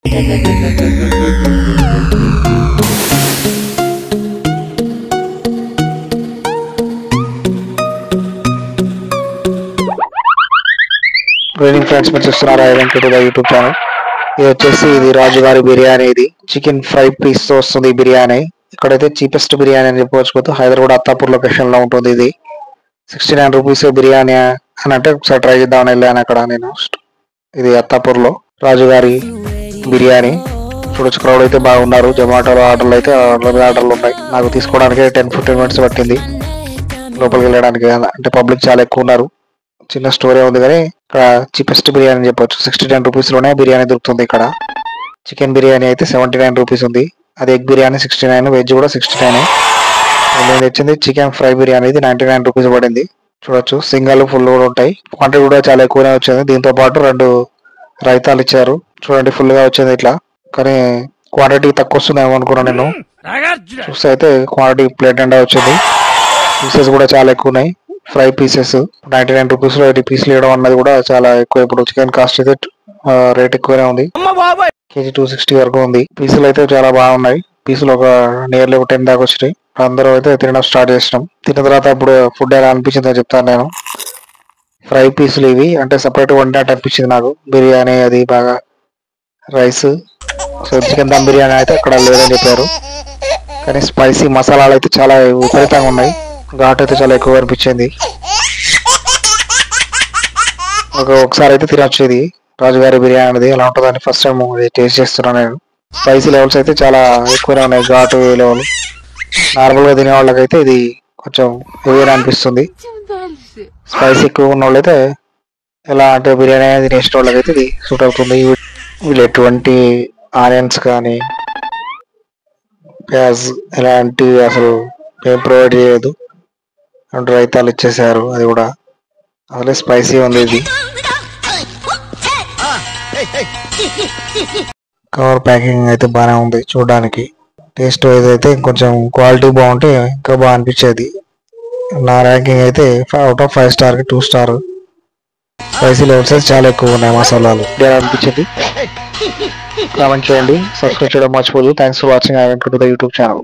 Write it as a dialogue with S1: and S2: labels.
S1: Evening friends, మీరు చూస్తున్నారు YouTube channel. ఇది వచ్చేసి ఇది రాజుగారి బిర్యానీ. ఇది చికెన్ ఫ్రై పీస్ తో వస్తుంది బిర్యానీ. ఇక్కడైతే చీపెస్ట్ బిర్యానీ అని చెప్పవచ్చు. హైదరాబాద్ అత్తాపూర్ లొకేషన్ లో ఉంటుంది. ఇది 69 రూపీస్ బిర్యానీ అని అంటే ఒకసారి ట్రై చేద్దామని వెళ్ళాను అక్కడ నేను. ఇది అత్తాపూర్ లో రాజుగారి బిర్యానీ. చూడొచ్చు, క్రౌడ్ అయితే బాగున్నారు. జొమాటోలో ఆర్డర్లు అయితే ఆర్డర్లు ఉన్నాయి. నాకు తీసుకోవడానికి 10-15 మినిట్స్ పట్టింది లోపలికి వెళ్ళడానికి. అంటే పబ్లిక్ చాలా ఎక్కువ ఉన్నారు. చిన్న స్టోరీ ఉంది కానీ ఇక్కడ చీపెస్ట్ బిర్యానీ అని చెప్పొచ్చు. 69 రూపీస్ లోనే బిర్యానీ దొరుకుతుంది ఇక్కడ. చికెన్ బిర్యానీ అయితే 79 రూపీస్ ఉంది. అది ఎగ్ బిర్యానీ 69, వెజ్ కూడా 69. నేను తెచ్చింది చికెన్ ఫ్రై బిర్యానీ. ఇది 99 రూపీస్ పడింది. చూడొచ్చు, సింగల్ ఫుల్ కూడా ఉంటాయి. క్వాంటిటీ కూడా చాలా ఎక్కువనే వచ్చింది. దీంతో పాటు 2 రైతాలు ఇచ్చారు. చూడండి, ఫుల్ గా వచ్చింది ఇట్లా. కానీ క్వాంటిటీ తక్కువ వస్తుందేమో అనుకున్నాను నేను. చూస్తే అయితే క్వాంటిటీ ప్లేట్ నిండా వచ్చింది. పీసెస్ కూడా చాలా ఎక్కువ ఉన్నాయి. ఫ్రై పీసెస్ 99 రూపీస్ లో 80 పీసులు ఇవ్వడం అన్నది కూడా చాలా ఎక్కువ. ఇప్పుడు చికెన్ కాస్ట్ అయితే రేట్ ఎక్కువనే ఉంది. కేజీ 260 వరకు ఉంది. పీసులు అయితే చాలా బాగున్నాయి. పీసులు ఒక నియర్లీ 10 దాకా వచ్చినాయి. అందరూ అయితే తినడం స్టార్ట్ చేసినాం. తిన్న తర్వాత ఇప్పుడు ఫుడ్ ఎలా అనిపించిందో చెప్తాను నేను. ఫ్రై పీసులు ఇవి అంటే సపరేట్ వండినట్టు అనిపించింది నాకు. బిర్యానీ అది బాగా rice. So chicken dum biryani అయితే అక్కడ లేదని చెప్పారు. కానీ స్పైసీ మసాలాలు అయితే చాలా విపరీతంగా ఉన్నాయి. ఘాట్ అయితే చాలా ఎక్కువ అనిపించింది. ఒకసారి అయితే తినొచ్చు ఇది రాజుగారి బిర్యానీ అనేది. ఎలా ఉంటుందని ఫస్ట్ టైం టేస్ట్ చేస్తున్నాను నేను. స్పైసీ లెవెల్స్ అయితే చాలా ఎక్కువనే ఉన్నాయి. ఘాటు లెవెల్ నార్మల్గా తినే వాళ్ళకైతే ఇది కొంచెం హెవీగా అనిపిస్తుంది. స్పైసీ ఎక్కువ ఉన్న వాళ్ళైతే ఎలా అంటే బిర్యానీ అనేది తినేసిన వాళ్ళకైతే ఇది సూట్ అవుతుంది. వీళ్ళు ఎటువంటి ఆనియన్స్ కానీ ప్యాజ్ ఎలాంటివి అసలు ఏం ప్రొవైడ్ చేయలేదు. రైతాలు ఇచ్చేసారు. అది కూడా అసలే స్పైసీ ఉంది. ఇది కవర్ ప్యాకింగ్ అయితే బాగానే ఉంది చూడడానికి. టేస్ట్ అయితే కొంచెం క్వాలిటీ బాగుంటే ఇంకా బాగా అనిపించేది. నా ర్యాంకింగ్ అయితే out of 5 స్టార్కి 2 star. Spicy levels అయితే చాలా ఎక్కువ ఉన్నాయి. మసాలాలు అనిపించింది. కామెంట్ చేయండి, సబ్స్క్రైబ్ చేయడం మర్చిపోదు. Thanks for watching YouTube channel.